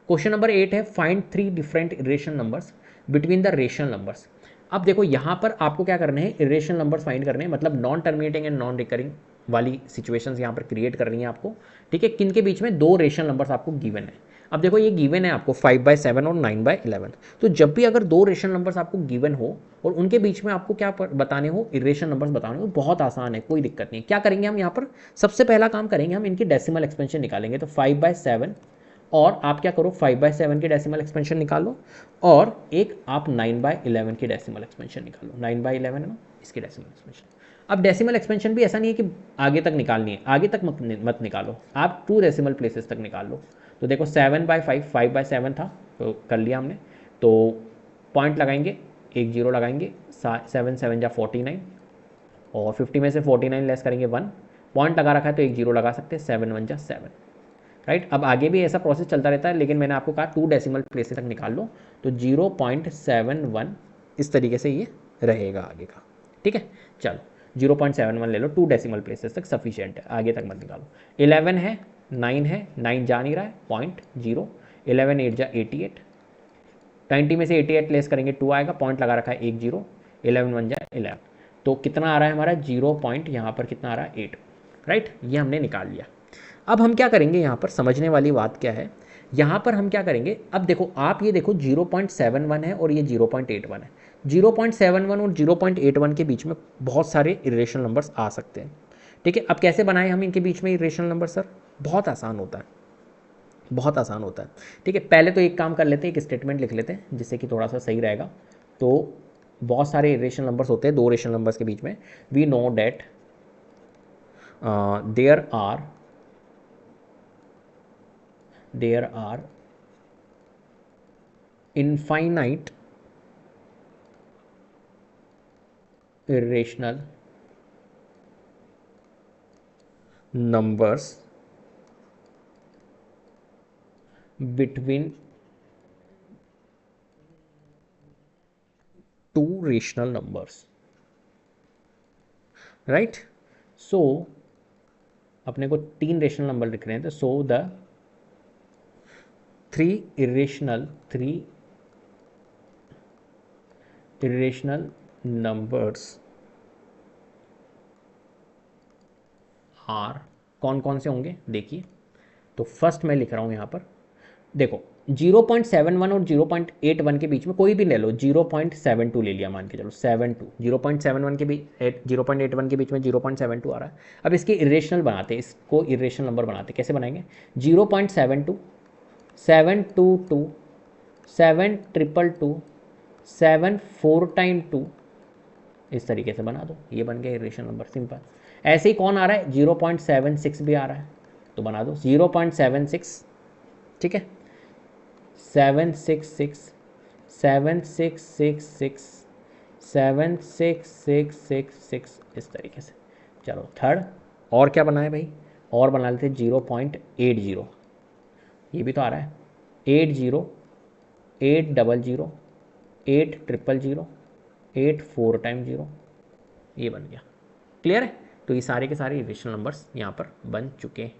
Question number 8 है find 3 different irrational numbers between the rational numbers. अब देखो यहाँ पर आपको क्या करने हैं, इरेशनल नंबर्स फाइंड करने हैं, मतलब non terminating and non recurring वाली सिचुएशंस यहाँ पर क्रिएट करनी है आपको। ठीक है, किन के बीच में 2 रेशनल नंबर्स आपको गिवन है। अब देखो ये गिवन है आपको 5/7 और 9/11। तो जब भी अगर 2 रेशनल नंबर्स आपको गिवन हो और उनके बीच में आपको क्या बताने हो, इरेशनल नंबर्स बताने हो, बहुत आसान है, कोई दिक्कत नहीं। क्या करेंगे हम यहाँ पर, सबसे पहला काम करेंगे हम इनकी डेसिमल एक्सपेंशन निकालेंगे। तो 5/7 और आप क्या करो 5/7 की डेसिमल एक्सपेंशन निकालो और एक आप 9/11 की डेसिमल एक्सपेंशन निकालो। 9/11 ना, इसकी डेसिमल एक्सपेंशन। अब डेसिमल एक्सपेंशन भी ऐसा नहीं है कि आगे तक निकालनी है, आगे तक मत निकालो, आप 2 डेसिमल प्लेसेस तक निकाल लो। तो देखो 7/5, 5/7 था तो कर लिया हमने। तो पॉइंट लगाएंगे, एक जीरो लगाएंगे, 7 7 जा 49 और 50 में से 49 लेस करेंगे 1, पॉइंट लगा रखा है तो एक जीरो लगा सकते हैं, 7 1 जा 7। राइट, अब आगे भी ऐसा प्रोसेस चलता रहता है, लेकिन मैंने आपको कहा 2 डेसिमल प्लेसेस तक निकाल लो। तो 0.71 इस तरीके से ये रहेगा आगे का। ठीक है, चलो 0.71 ले लो, 2 डेसिमल प्लेसेस तक सफिशिएंट है, आगे तक मत निकालो। 11 है, 9 है, 9 जा नहीं रहा है, 0.0, 11 8 जा 88, 90 में से 88 लेस करेंगे 2 आएगा, पॉइंट लगा रखा है एक जीरो, 11 1 जा 11। तो कितना आ रहा है हमारा 0 पॉइंट, यहाँ पर कितना आ रहा है 8। राइट, ये हमने निकाल लिया। अब हम क्या करेंगे, यहाँ पर समझने वाली बात क्या है, यहाँ पर हम क्या करेंगे, अब देखो आप ये देखो 0.71 है और ये 0.81 है। 0.71 और 0.81 के बीच में बहुत सारे इरेशनल नंबर्स आ सकते हैं। ठीक है, अब कैसे बनाएं हम इनके बीच में इरेशनल नंबर सर, बहुत आसान होता है, बहुत आसान होता है। ठीक है, पहले तो एक काम कर लेते हैं, एक स्टेटमेंट लिख लेते हैं जिससे कि थोड़ा सा सही रहेगा। तो बहुत सारे इरेशनल नंबर्स होते हैं 2 रेशनल नंबर्स के बीच में। We know that there are infinite irrational numbers between 2 rational numbers, right? So अपने को 3 रेशनल नंबर लिख रहे हैं, तो so the 3 irrational numbers are, कौन कौन से होंगे देखिए। तो फर्स्ट मैं लिख रहा हूँ यहाँ पर, देखो 0.71 और 0.81 के बीच में कोई भी ले लो, 0.72 ले लिया मान के चलो, 72, 0.71 के बीच 0.81 के बीच में 0.72 आ रहा है। अब इसके इरेशनल बनाते हैं, इसको इरेशनल नंबर बनाते हैं, कैसे बनाएंगे, 0.72, 722, 722, 7 4 टाइम 2, इस तरीके से बना दो, ये बन गया इरेशनल नंबर, सिंपल। ऐसे ही कौन आ रहा है, 0.76 भी आ रहा है, तो बना दो 0.76। ठीक है, 766, 7666, 76666, इस तरीके से। चलो थर्ड, और क्या बनाए भाई, और बना लेते 0.80, ये भी तो आ रहा है, 80, 800, 800, 8 4 टाइम 0, ये बन गया। क्लियर है, तो ये सारे के सारे इरेशनल नंबर्स यहाँ पर बन चुके हैं।